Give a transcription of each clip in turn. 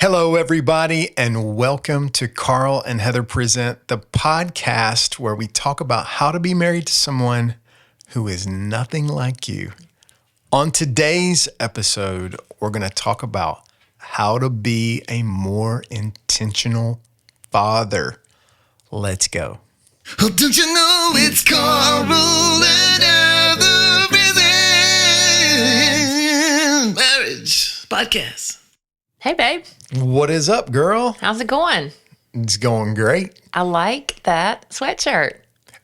Hello, everybody, and welcome to Carl and Heather Present, the podcast where we talk about how to be married to someone who is nothing like you. On today's episode, we're going to talk about how to be a more intentional father. Let's go. Oh, don't you know it's Carl and Heather Present Marriage Podcast. Hey, babe. What is up, girl? How's it going? It's going great. I like that sweatshirt.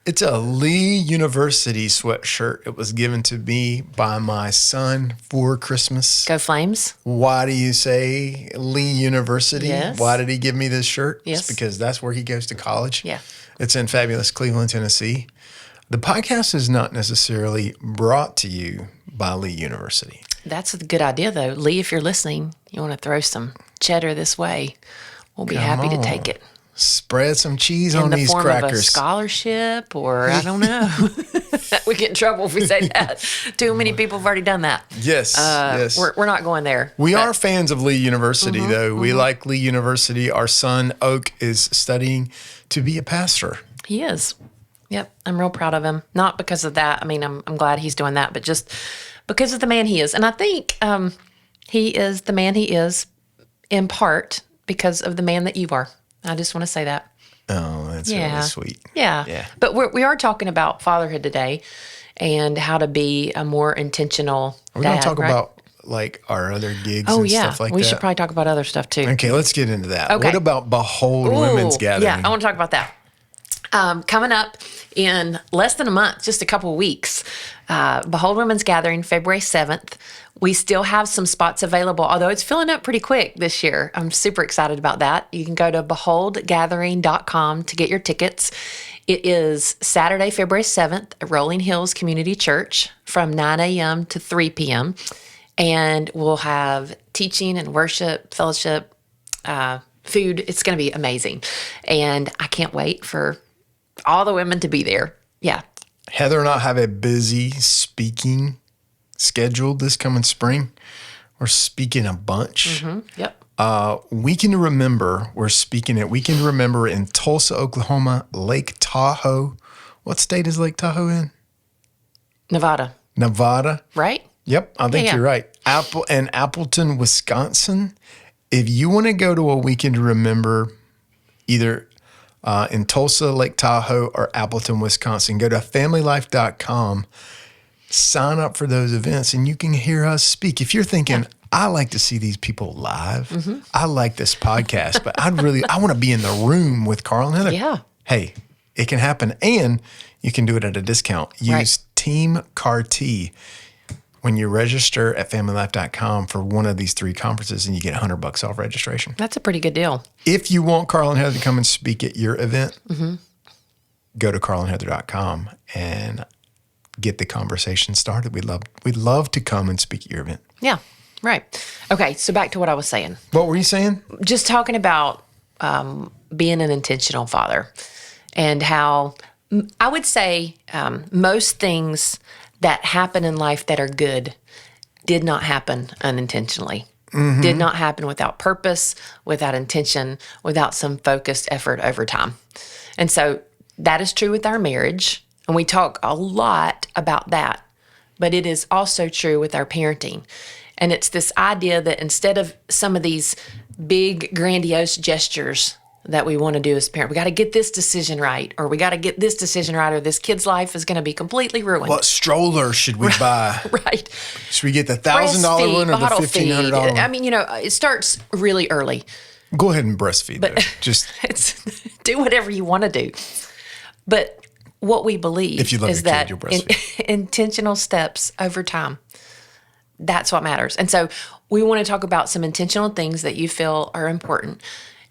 It's a Lee University sweatshirt. It was given to me by my son for Christmas. Go Flames. Why do you say Lee University? Yes. Why did he give me this shirt? Yes. It's because that's where he goes to college. Yeah. It's in fabulous Cleveland, Tennessee. The podcast is not necessarily brought to you by Lee University. That's a good idea, though. Lee, if you're listening, you want to throw some cheddar this way, we'll be happy to take it. Spread some cheese on these In the form crackers. of a scholarship, or I don't know. We get in trouble if we say that. Too many people have already done that. Yes, yes. We're not going there. We are fans of Lee University, though. We like Lee University. Our son, Oak, is studying to be a pastor. He is. Yep. I'm real proud of him. Not because of that. I mean, I'm glad he's doing that, but just because of the man he is. And I think he is the man he is in part because of the man that you are. I just want to say that. Oh, that's really sweet. Yeah. But we are talking about fatherhood today and how to be a more intentional We're going dad, to talk right? about like our other gigs Oh, and yeah. stuff like We that. should probably talk about other stuff too. Okay, let's get into that. Okay. What about Behold Women's Gathering? Yeah, I want to talk about that. Coming up in less than a month, just a couple of weeks, Behold Women's Gathering, February 7th. We still have some spots available, although it's filling up pretty quick this year. I'm super excited about that. You can go to beholdgathering.com to get your tickets. It is Saturday, February 7th at Rolling Hills Community Church from 9 a.m. to 3 p.m. And we'll have teaching and worship, fellowship, food. It's going to be amazing. And I can't wait for all the women to be there. Yeah. Heather and I have a busy speaking scheduled this coming spring. We're speaking a bunch. Yep. Weekend to Remember, we're speaking at Weekend to Remember in Tulsa, Oklahoma, Lake Tahoe. What state is Lake Tahoe in? Nevada. Nevada. Right? Yep, I think Yeah. you're right. Appleton, Wisconsin. If you want to go to a Weekend to Remember, either in Tulsa, Lake Tahoe, or Appleton, Wisconsin, go to familylife.com, sign up for those events, and you can hear us speak. If you're thinking, I like to see these people live, I like this podcast, but I want to be in the room with Carl and Heather. Yeah. Hey, it can happen, and you can do it at a discount. Use Team CAR-T when you register at familylife.com for one of these 3 conferences, and you get $100 off registration. That's a pretty good deal. If you want Carl and Heather to come and speak at your event, go to carlandheather.com and get the conversation started. We'd love to come and speak at your event. Yeah. Right. Okay. So back to what I was saying. What were you saying? Just talking about being an intentional father and how I would say most things that happen in life that are good did not happen unintentionally. Did not happen without purpose, without intention, without some focused effort over time. And so that is true with our marriage. And we talk a lot about that. But it is also true with our parenting. And it's this idea that instead of some of these big, grandiose gestures that we want to do as a parent, we got to get this decision right, or we got to get this decision right, or this kid's life is going to be completely ruined. What stroller should we buy? Right. Should we get the $1,000 one or the bottle $1,500 feed. one? I mean, it starts really early. Go ahead and breastfeed, though. Just It's do whatever you want to do. But what we believe If you love is your kid, that you'll breastfeed. intentional steps over time, that's what matters. And so we want to talk about some intentional things that you feel are important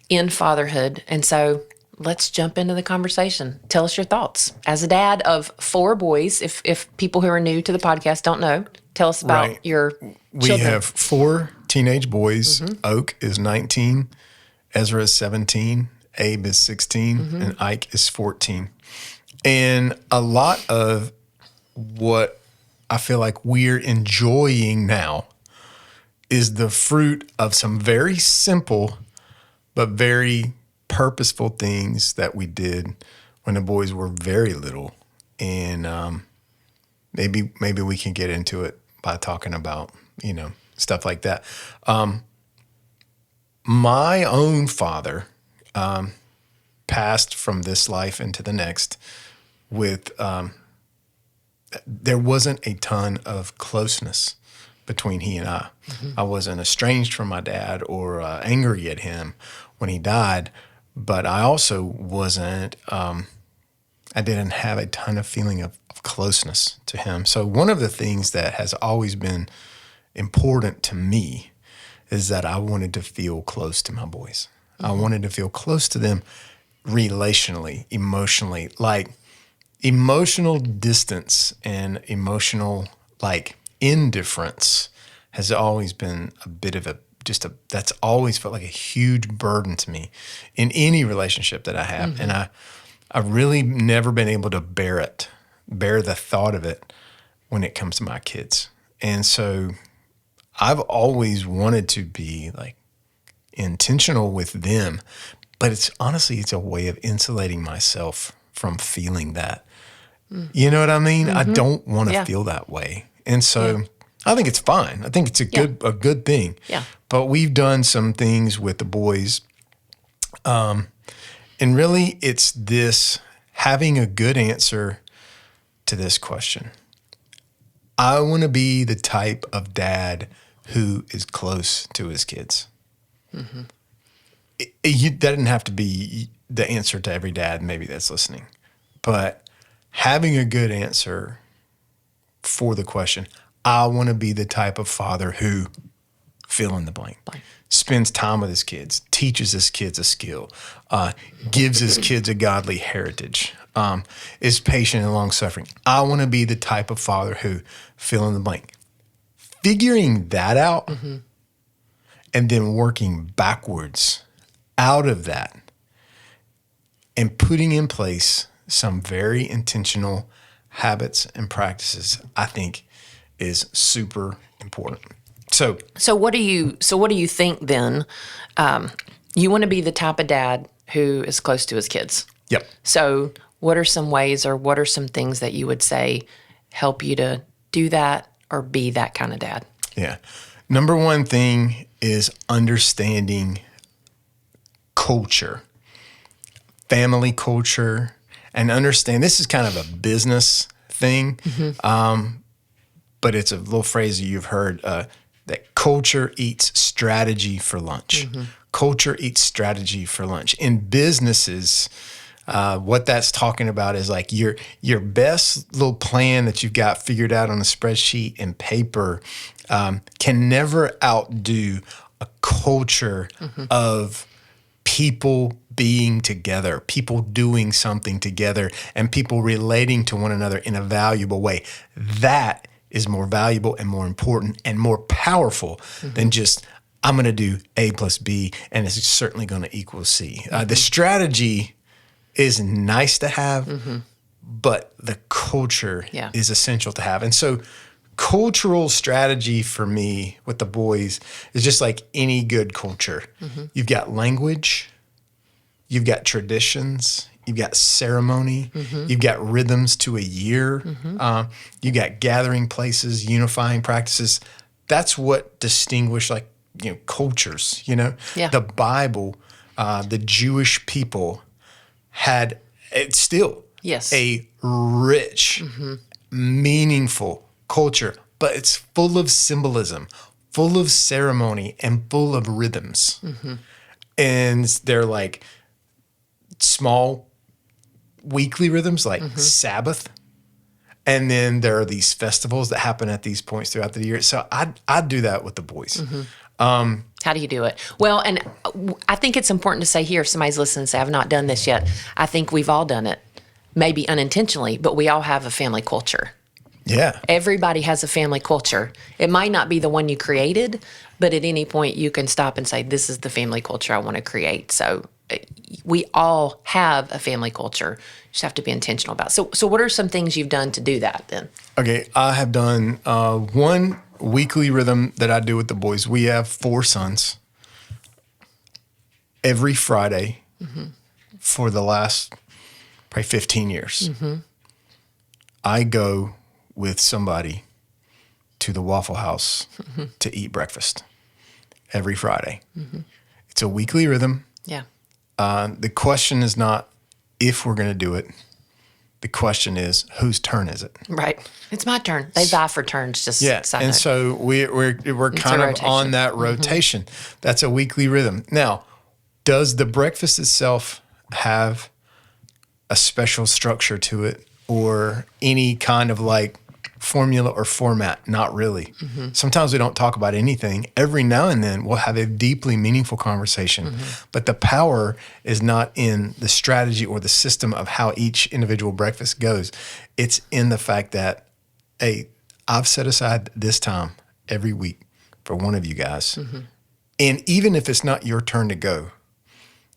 in fatherhood. And so let's jump into the conversation. Tell us your thoughts. As a dad of 4 boys, if people who are new to the podcast don't know, tell us about your We children. have 4 teenage boys. Oak is 19, Ezra is 17, Abe is 16, and Ike is 14. And a lot of what I feel like we're enjoying now is the fruit of some very simple but very purposeful things that we did when the boys were very little. And maybe we can get into it by talking about, stuff like that. My own father passed from this life into the next with there wasn't a ton of closeness between he and I. I wasn't estranged from my dad or angry at him when he died, but I also wasn't, I didn't have a ton of feeling of closeness to him. So one of the things that has always been important to me is that I wanted to feel close to my boys. I wanted to feel close to them relationally, emotionally, like emotional distance and emotional indifference has always been a bit of that's always felt like a huge burden to me in any relationship that I have. And I've really never been able to bear the thought of it when it comes to my kids. And so I've always wanted to be intentional with them, but it's a way of insulating myself from feeling that. You know what I mean? I don't want to feel that way. And so I think it's fine. I think it's a good thing. Yeah. But we've done some things with the boys. And really it's this having a good answer to this question. I want to be the type of dad who is close to his kids. That doesn't have to be the answer to every dad maybe that's listening. But having a good answer for the question, I want to be the type of father who fill in the blank. Spends time with his kids, teaches his kids a skill, gives his kids a godly heritage, is patient and long-suffering. I want to be the type of father who fill in the blank. Figuring that out and then working backwards out of that and putting in place some very intentional habits and practices, I think, is super important. So what do you think then? You want to be the type of dad who is close to his kids. Yep. So what are some ways or what are some things that you would say help you to do that or be that kind of dad? Yeah. Number one thing is understanding culture, family culture, and understand this is kind of a business thing, but it's a little phrase that you've heard, that culture eats strategy for lunch. Culture eats strategy for lunch. In businesses, what that's talking about is like your best little plan that you've got figured out on a spreadsheet and paper can never outdo a culture of people being together, people doing something together, and people relating to one another in a valuable way. That is more valuable and more important and more powerful than just, I'm going to do A plus B, and it's certainly going to equal C. The strategy is nice to have, but the culture is essential to have. And so cultural strategy for me with the boys is just like any good culture. You've got language, you've got traditions, you've got ceremony, you've got rhythms to a year, you've got gathering places, unifying practices. That's what distinguish cultures, The Bible, the Jewish people had, it's still a rich, meaningful culture, but it's full of symbolism, full of ceremony, and full of rhythms. And they're like small weekly rhythms like Sabbath. And then there are these festivals that happen at these points throughout the year. So I'd do that with the boys. How do you do it? Well, and I think it's important to say here, if somebody's listening and say, I've not done this yet. I think we've all done it, maybe unintentionally, but we all have a family culture. Yeah. Everybody has a family culture. It might not be the one you created, but at any point you can stop and say, this is the family culture I want to create. So we all have a family culture. You just have to be intentional about it. So what are some things you've done to do that then? Okay. I have done one weekly rhythm that I do with the boys. We have 4 sons. Every Friday for the last probably 15 years, I go with somebody to the Waffle House to eat breakfast every Friday. It's a weekly rhythm. Yeah. The question is not if we're going to do it. The question is, whose turn is it? Right. It's my turn. They vie for turns. Just Yeah, side and note. so we're kind of rotation. on that rotation. That's a weekly rhythm. Now, does the breakfast itself have a special structure to it or any kind of like formula or format? Not really. Sometimes we don't talk about anything. Every now and then we'll have a deeply meaningful conversation, but the power is not in the strategy or the system of how each individual breakfast goes. It's in the fact that, hey, I've set aside this time every week for one of you guys. And even if it's not your turn to go,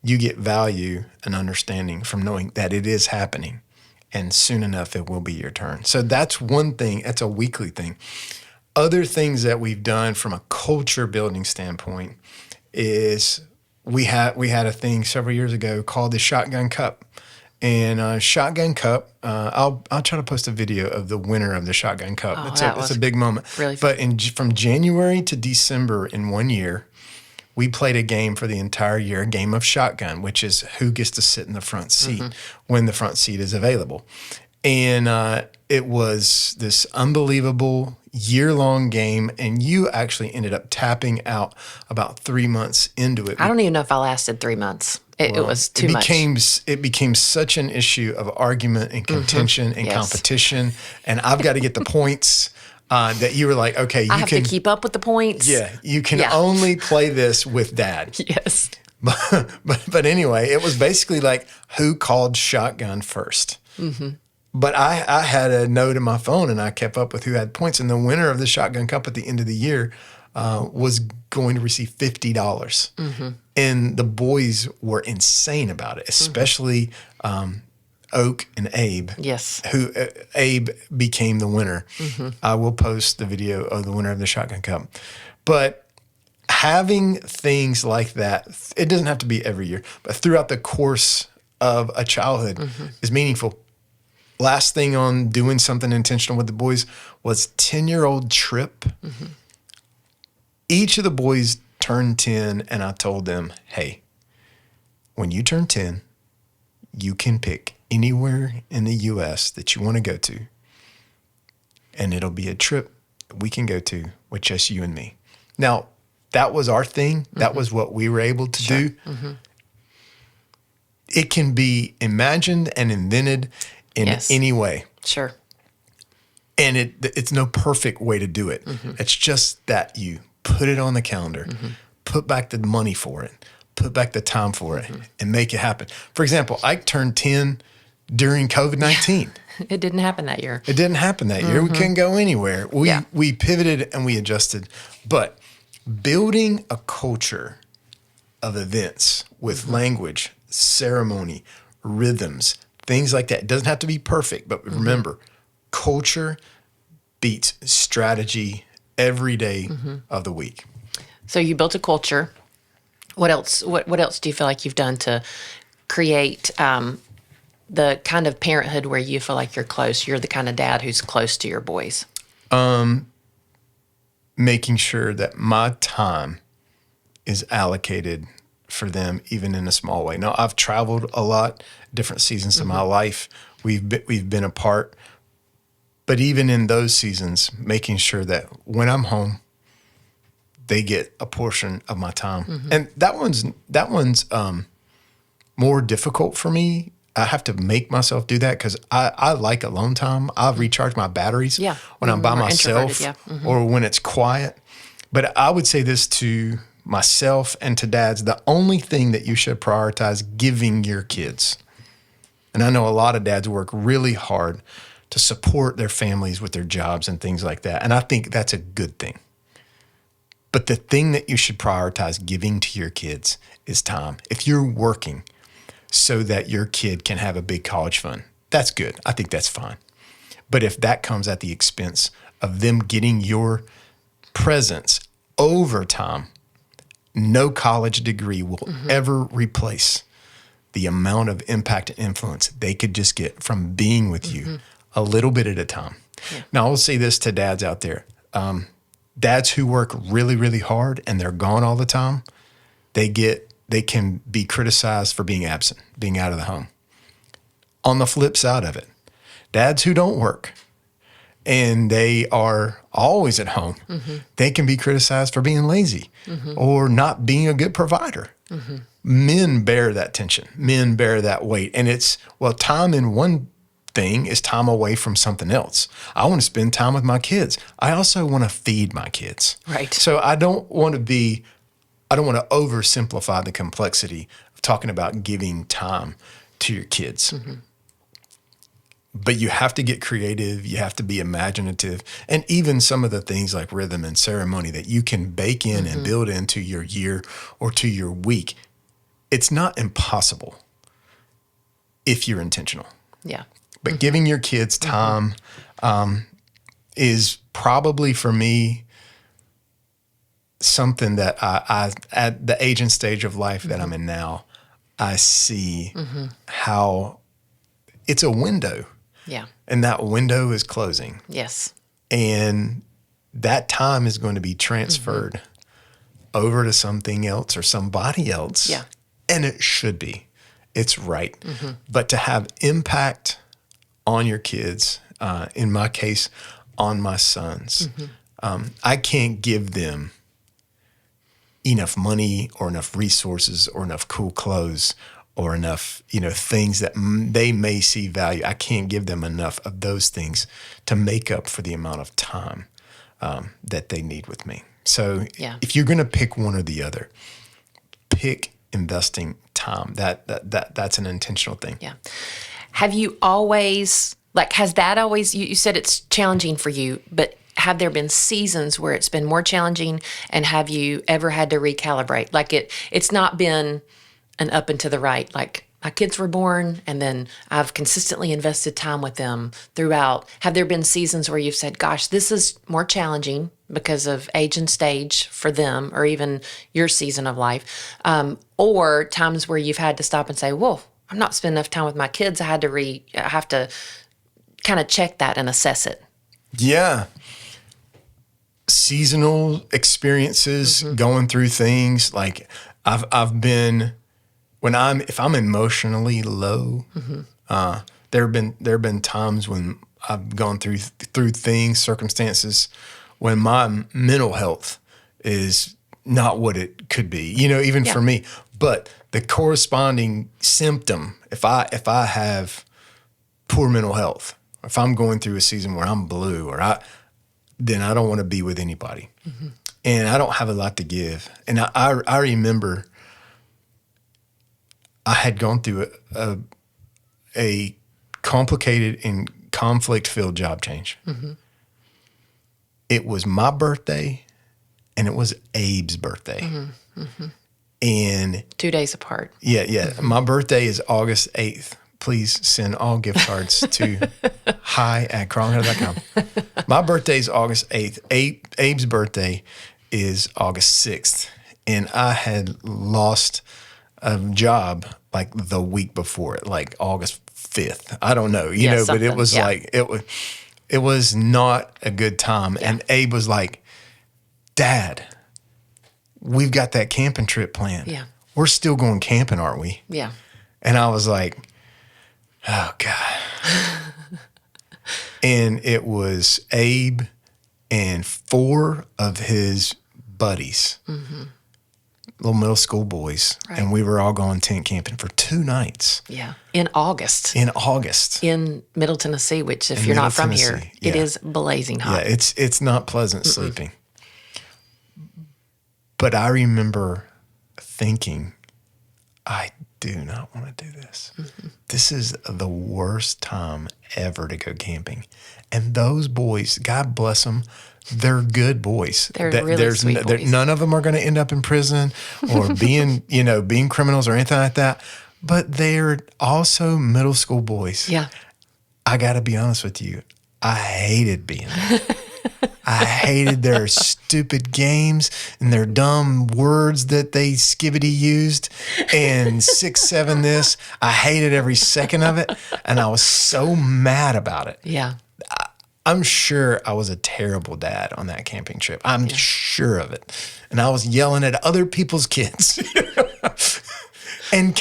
you get value and understanding from knowing that it is happening. And soon enough, it will be your turn. So that's one thing. That's a weekly thing. Other things that we've done from a culture building standpoint is we had a thing several years ago called the Shotgun Cup. And Shotgun Cup, I'll try to post a video of the winner of the Shotgun Cup. Oh, It's a big moment. really But from January to December in 1 year, we played a game for the entire year, a game of shotgun, which is who gets to sit in the front seat when the front seat is available. And it was this unbelievable year-long game, and you actually ended up tapping out about 3 months into it. I don't even know if I lasted 3 months. It was too much. It became such an issue of argument and contention and Yes. competition, and I've got to get the points. That you were like, okay, I have to keep up with the points. Yeah, you can Yeah. only play this with dad. Yes. But anyway, it was basically like who called shotgun first. But I had a note in my phone and I kept up with who had points. And the winner of the Shotgun Cup at the end of the year was going to receive $50. And the boys were insane about it, especially Oak and Abe. Yes. Who Abe became the winner. I will post the video of the winner of the Shotgun Cup. But having things like that, it doesn't have to be every year, but throughout the course of a childhood is meaningful. Last thing on doing something intentional with the boys was 10-year-old trip. Each of the boys turned 10 and I told them, hey, when you turn 10, you can pick anywhere in the U.S. that you want to go to, and it'll be a trip we can go to with just you and me. Now, that was our thing. That was what we were able to do. It can be imagined and invented in any way. Sure. And it's no perfect way to do it. It's just that you put it on the calendar, put back the money for it, put back the time for it, and make it happen. For example, Ike turned 10 during COVID-19. It didn't happen that year. It didn't happen that year. We couldn't go anywhere. We pivoted and we adjusted. But building a culture of events with language, ceremony, rhythms, things like that. It doesn't have to be perfect, but remember, culture beats strategy every day of the week. So you built a culture. What else? What else do you feel like you've done to create the kind of parenthood where you feel like you're close? You're the kind of dad who's close to your boys. Making sure that my time is allocated for them, even in a small way. Now, I've traveled a lot, different seasons of my life. We've been apart, but even in those seasons, making sure that when I'm home, they get a portion of my time. And that one's more difficult for me. I have to make myself do that because I like alone time. I recharge my batteries when I'm by More myself introverted, or when it's quiet. But I would say this to myself and to dads: the only thing that you should prioritize giving your kids. And I know a lot of dads work really hard to support their families with their jobs and things like that. And I think that's a good thing. But the thing that you should prioritize giving to your kids is time. If you're working so that your kid can have a big college fund, that's good. I think that's fine. But if that comes at the expense of them getting your presence over time, no college degree will ever replace the amount of impact and influence they could just get from being with you a little bit at a time. Yeah. Now, I will say this to dads out there. Dads who work really, really hard and they're gone all the time, they can be criticized for being absent, being out of the home. On the flip side of it, dads who don't work and they are always at home, they can be criticized for being lazy or not being a good provider. Men bear that tension. Men bear that weight. And it's, well, time in one thing is time away from something else. I want to spend time with my kids. I also want to feed my kids. Right. So I don't want to oversimplify the complexity of talking about giving time to your kids. But you have to get creative. You have to be imaginative. And even some of the things like rhythm and ceremony that you can bake in and build into your year or to your week, it's not impossible if you're intentional. Yeah. But giving your kids time is probably for me something that I at the age and stage of life that I'm in now, I see how it's a window. Yeah. And that window is closing. Yes. And that time is going to be transferred over to something else or somebody else. Yeah. And it should be. It's right. But to have impact on your kids, in my case, on my sons, I can't give them enough money or enough resources or enough cool clothes or enough, things that they may see value. I can't give them enough of those things to make up for the amount of time that they need with me. So if you're going to pick one or the other, pick investing time. That's an intentional thing. Yeah. Have you always, has that always, you said it's challenging for you, but have there been seasons where it's been more challenging, and have you ever had to recalibrate? It's not been an up and to the right. Like, my kids were born and then I've consistently invested time with them throughout. Have there been seasons where you've said, gosh, this is more challenging because of age and stage for them, or even your season of life, or times where you've had to stop and say, whoa, I'm not spending enough time with my kids. I have to kind of check that and assess it. Yeah. Seasonal experiences, going through things like I've been, if I'm emotionally low, there have been times when I've gone through things, circumstances when my mental health is not what it could be, even for me. But the corresponding symptom, if I have poor mental health, if I'm going through a season where I'm blue, then I don't want to be with anybody. And I don't have a lot to give. And I remember I had gone through a complicated and conflict-filled job change. It was my birthday, and it was Abe's birthday. And 2 days apart. Yeah. My birthday is August 8th. Please send all gift cards to hi@crawlingheather.com. My birthday is August 8th. Abe's birthday is August 6th. And I had lost a job like the week before it, like August 5th. I don't know, but it was it was not a good time. Yeah. And Abe was like, Dad, we've got that camping trip planned. Yeah. We're still going camping, aren't we? Yeah. And I was like, oh, God. And it was Abe and 4 of his buddies, little middle school boys. Right. And we were all going tent camping for 2 nights. Yeah. In August. In Middle Tennessee, which if you're not from here, it is blazing hot. Yeah, it's not pleasant sleeping. But I remember thinking, I do not want to do this. This is the worst time ever to go camping. And those boys, God bless them, they're good boys. They're really sweet boys. None of them are going to end up in prison or being criminals or anything like that. But they're also middle school boys. Yeah. I got to be honest with you. I hated being there. I I hated their stupid games and their dumb words that they skibbity used and 6-7 this. I hated every second of it. And I was so mad about it. Yeah. I'm sure I was a terrible dad on that camping trip. I'm sure of it. And I was yelling at other people's kids. And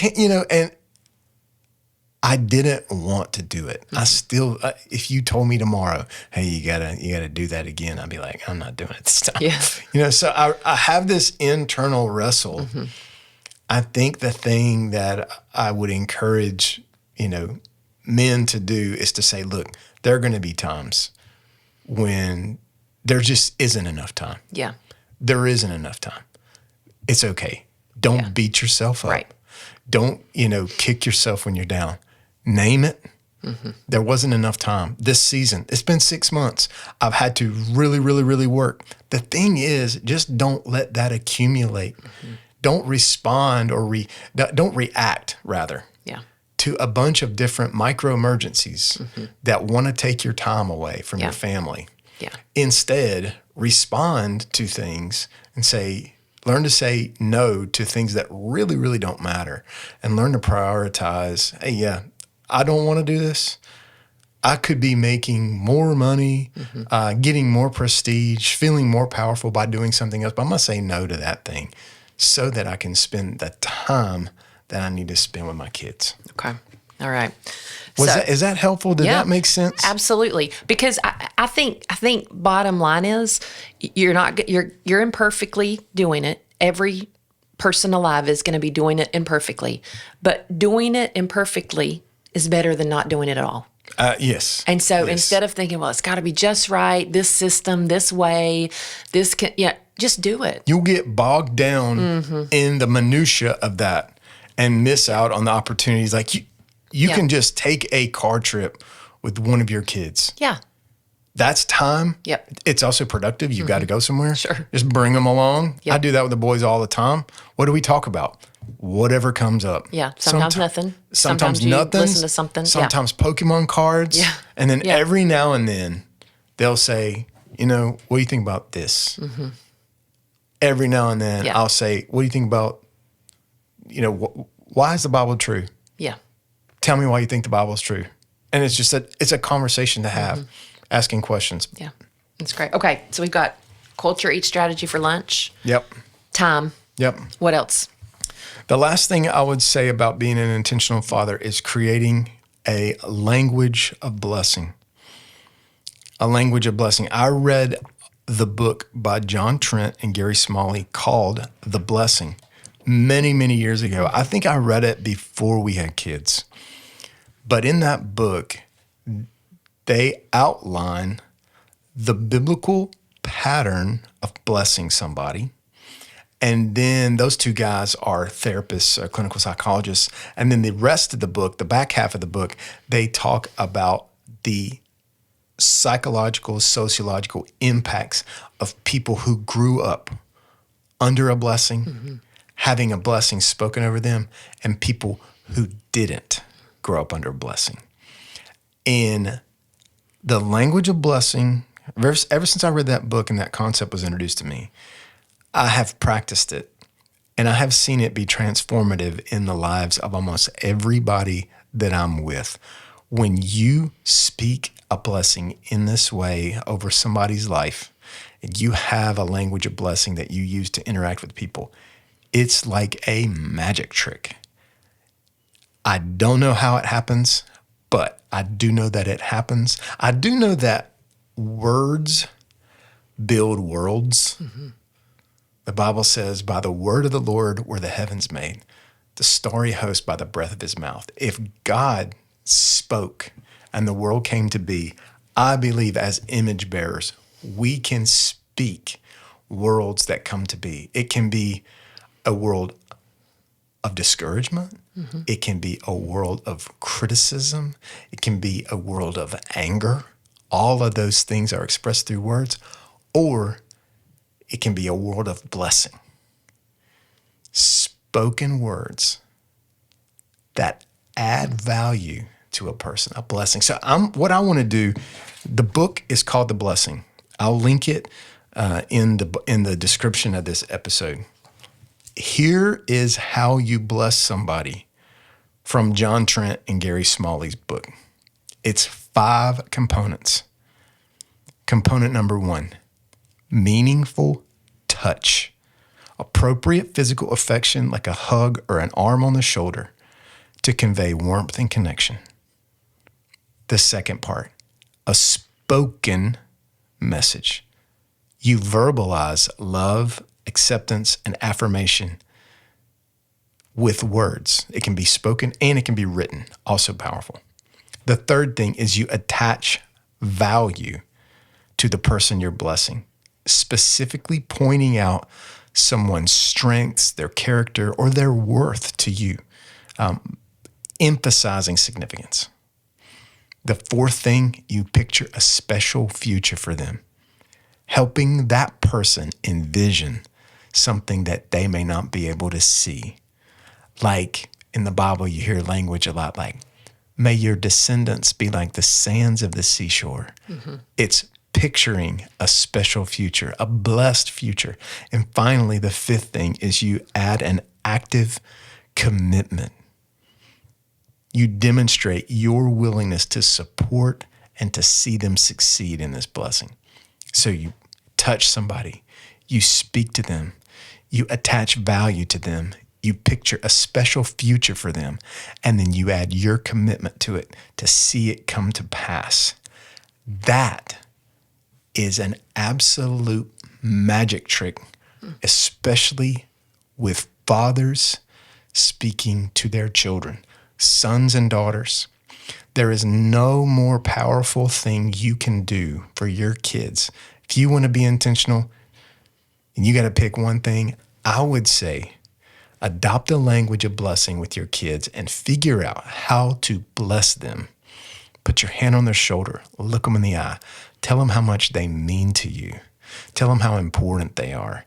I didn't want to do it. I still, if you told me tomorrow, hey, you gotta do that again, I'd be like, I'm not doing it this time. Yeah. So I have this internal wrestle. I think the thing that I would encourage, men to do is to say, look, there are going to be times when there just isn't enough time. Yeah. There isn't enough time. It's okay. Don't beat yourself up. Right. Don't, kick yourself when you're down. Name it. There wasn't enough time this season. It's been 6 months. I've had to really, really, really work. The thing is, just don't let that accumulate. Don't respond or don't react, rather, to a bunch of different micro emergencies that want to take your time away from your family. Yeah. Instead, respond to things and learn to say no to things that really, really don't matter, and learn to prioritize. Hey, I don't want to do this. I could be making more money, getting more prestige, feeling more powerful by doing something else, but I'm going to say no to that thing so that I can spend the time that I need to spend with my kids. Okay. All right. Is that helpful? Did that make sense? Absolutely. Because I think bottom line is you're imperfectly doing it. Every person alive is going to be doing it imperfectly, but doing it imperfectly is better than not doing it at all. Yes. And so instead of thinking, well, it's got to be just right, this system, this way, just do it. You'll get bogged down in the minutia of that and miss out on the opportunities. Like you can just take a car trip with one of your kids. Yeah. That's time. Yep. It's also productive. You've got to go somewhere. Sure. Just bring them along. Yep. I do that with the boys all the time. What do we talk about? Whatever comes up. Yeah. Sometimes nothing. Sometimes you nothing. listen to something. Sometimes Pokemon cards. Yeah. And then every now and then they'll say, what do you think about this? Every now and then I'll say, what do you think about, why is the Bible true? Yeah. Tell me why you think the Bible is true. And it's just it's a conversation to have, asking questions. Yeah. That's great. Okay. So we've got culture eat strategy for lunch. Yep. Time. Yep. What else? The last thing I would say about being an intentional father is creating a language of blessing. A language of blessing. I read the book by John Trent and Gary Smalley called The Blessing many, many years ago. I think I read it before we had kids. But in that book, they outline the biblical pattern of blessing somebody. And then those two guys are therapists, clinical psychologists. And then the rest of the book, the back half of the book, they talk about the psychological, sociological impacts of people who grew up under a blessing, having a blessing spoken over them, and people who didn't grow up under a blessing. In the language of blessing, ever since I read that book and that concept was introduced to me, I have practiced it, and I have seen it be transformative in the lives of almost everybody that I'm with. When you speak a blessing in this way over somebody's life, and you have a language of blessing that you use to interact with people, it's like a magic trick. I don't know how it happens, but I do know that it happens. I do know that words build worlds. The Bible says, by the word of the Lord were the heavens made, the starry host by the breath of his mouth. If God spoke and the world came to be, I believe as image bearers, we can speak worlds that come to be. It can be a world of discouragement. It can be a world of criticism. It can be a world of anger. All of those things are expressed through words. Or it can be a world of blessing. Spoken words that add value to a person, a blessing. So what I want to do, the book is called The Blessing. I'll link it in the description of this episode. Here is how you bless somebody from John Trent and Gary Smalley's book. It's 5 components. Component number 1, meaningful touch. Appropriate physical affection like a hug or an arm on the shoulder to convey warmth and connection. The second part, a spoken message. You verbalize love, acceptance, and affirmation with words. It can be spoken and it can be written, also powerful. The third thing is you attach value to the person you're blessing, specifically pointing out someone's strengths, their character, or their worth to you, emphasizing significance. The fourth thing, you picture a special future for them, helping that person envision something that they may not be able to see. Like in the Bible, you hear language a lot like, may your descendants be like the sands of the seashore. Mm-hmm. It's picturing a special future, a blessed future. And finally, the fifth thing is you add an active commitment. You demonstrate your willingness to support and to see them succeed in this blessing. So you touch somebody, you speak to them, you attach value to them, you picture a special future for them, and then you add your commitment to it to see it come to pass. That is an absolute magic trick, especially with fathers speaking to their children, sons and daughters. There is no more powerful thing you can do for your kids. If you want to be intentional and you got to pick one thing, I would say adopt a language of blessing with your kids and figure out how to bless them. Put your hand on their shoulder, look them in the eye, tell them how much they mean to you. Tell them how important they are.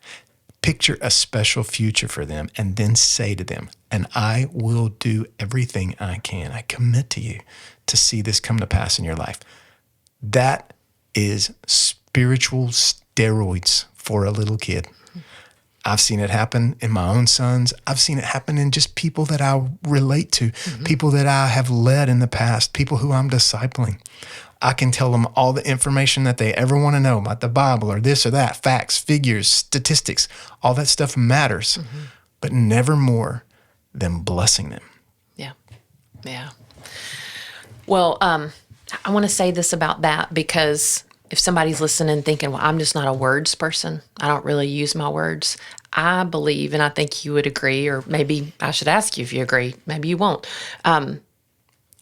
Picture a special future for them and then say to them, and I will do everything I can. I commit to you to see this come to pass in your life. That is spiritual steroids for a little kid. I've seen it happen in my own sons. I've seen it happen in just people that I relate to, people that I have led in the past, people who I'm discipling. I can tell them all the information that they ever want to know about the Bible or this or that, facts, figures, statistics. All that stuff matters, but never more than blessing them. Yeah. Yeah. Well, I want to say this about that because if somebody's listening thinking, well, I'm just not a words person, I don't really use my words, I believe, and I think you would agree, or maybe I should ask you if you agree, maybe you won't.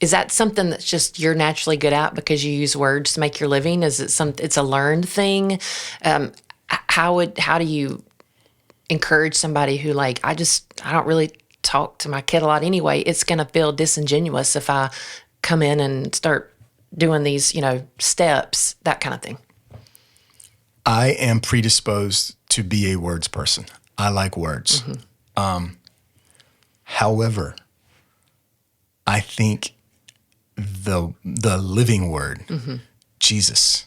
Is that something that's just you're naturally good at because you use words to make your living? Is it it's a learned thing? How do you encourage somebody who I don't really talk to my kid a lot anyway? It's going to feel disingenuous if I come in and start doing these, steps, that kind of thing. I am predisposed to be a words person. I like words. However, I think the living word, Jesus,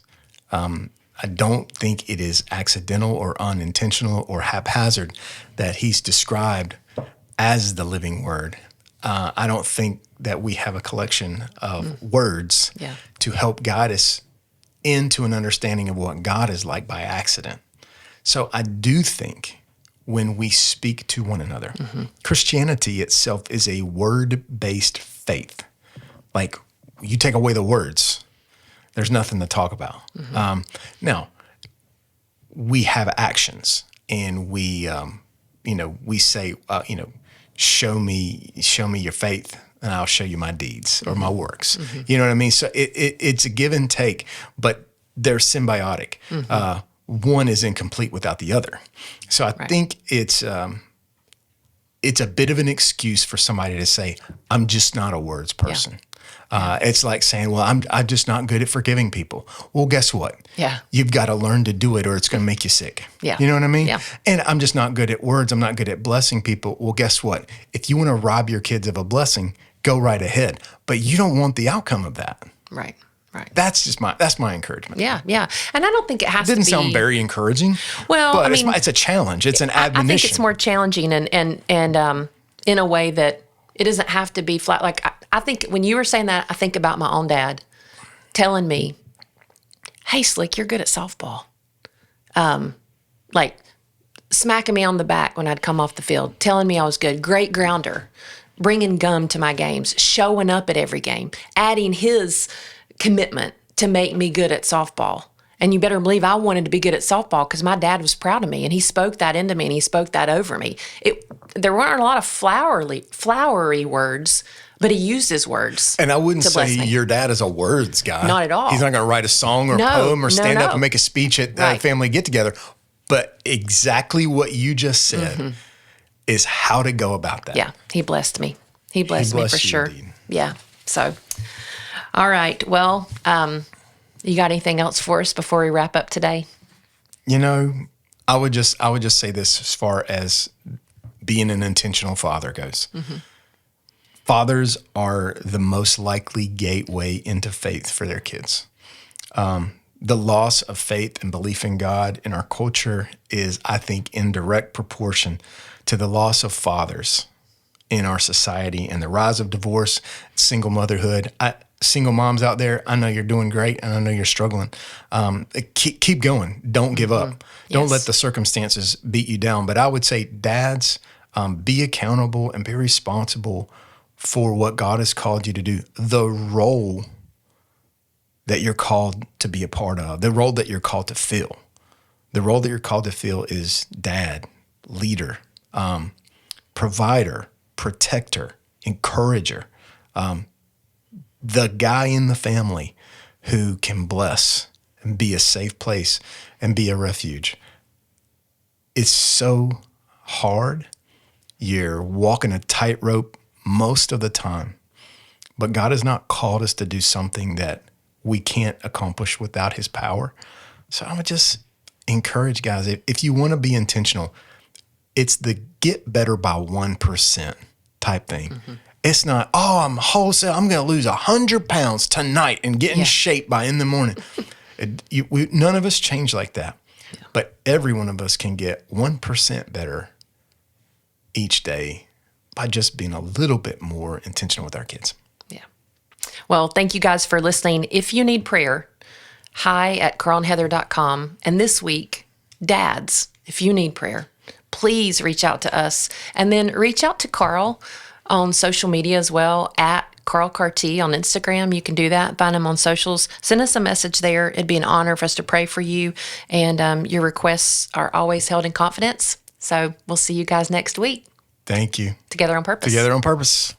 I don't think it is accidental or unintentional or haphazard that he's described as the living word. I don't think that we have a collection of words to help guide us into an understanding of what God is like by accident. So I do think when we speak to one another, Christianity itself is a word-based faith. Like, you take away the words, there's nothing to talk about. Now, we have actions, and we say, show me your faith, and I'll show you my deeds or my works. You know what I mean? So it's a give and take, but they're symbiotic. One is incomplete without the other. So I think it's a bit of an excuse for somebody to say, I'm just not a words person. It's like saying, well, I'm just not good at forgiving people. Well, guess what? Yeah. You've got to learn to do it or it's going to make you sick. Yeah. You know what I mean? Yeah. And I'm just not good at words. I'm not good at blessing people. Well, guess what? If you want to rob your kids of a blessing, go right ahead. But you don't want the outcome of that. Right. Right. That's my encouragement. Yeah, yeah. And I don't think it has to be. Didn't sound very encouraging. Well, but I mean, it's a challenge. It's an I admonition. think it's more challenging and in a way that it doesn't have to be flat. Like I think when you were saying that, I think about my own dad telling me, "Hey, Slick, you're good at softball." Like smacking me on the back when I'd come off the field, telling me I was good, great grounder, bringing gum to my games, showing up at every game, adding his commitment to make me good at softball. And you better believe I wanted to be good at softball because my dad was proud of me and he spoke that into me and he spoke that over me. There weren't a lot of flowery words, but he used his words. And I wouldn't to bless say me. your dad is a words guy. Not at all. He's not going to write a song or a poem or stand up and make a speech at Right. family get together. But exactly what you just said is how to go about that. Yeah, he blessed me. He blessed me blessed for you sure. indeed. Yeah. So, all right. Well, you got anything else for us before we wrap up today? You know, I would just say this as far as being an intentional father goes. Fathers are the most likely gateway into faith for their kids. The loss of faith and belief in God in our culture is, I think, in direct proportion to the loss of fathers in our society and the rise of divorce, single motherhood. Single moms out there, I know you're doing great and I know you're struggling. Keep going. Don't give up. Don't Yes. let the circumstances beat you down. But I would say, dads, be accountable and be responsible for what God has called you to do. The role that you're called to be a part of, the role that you're called to fill. The role that you're called to fill is dad, leader, provider, protector, encourager, the guy in the family who can bless and be a safe place and be a refuge. It's so hard. You're walking a tightrope most of the time, but God has not called us to do something that we can't accomplish without his power. So I would just encourage guys, if you want to be intentional, it's the get better by 1% type thing. It's not, I'm wholesale, I'm going to lose 100 pounds tonight and get in shape by in the morning. None of us change like that. Yeah. But every one of us can get 1% better each day by just being a little bit more intentional with our kids. Yeah. Well, thank you guys for listening. If you need prayer, hi@carlandheather.com. And this week, dads, if you need prayer, please reach out to us. And then reach out to Carl on social media as well, at Carl Carty on Instagram. You can do that. Find him on socials. Send us a message there. It'd be an honor for us to pray for you. And your requests are always held in confidence. So we'll see you guys next week. Thank you. Together on Purpose. Together on Purpose.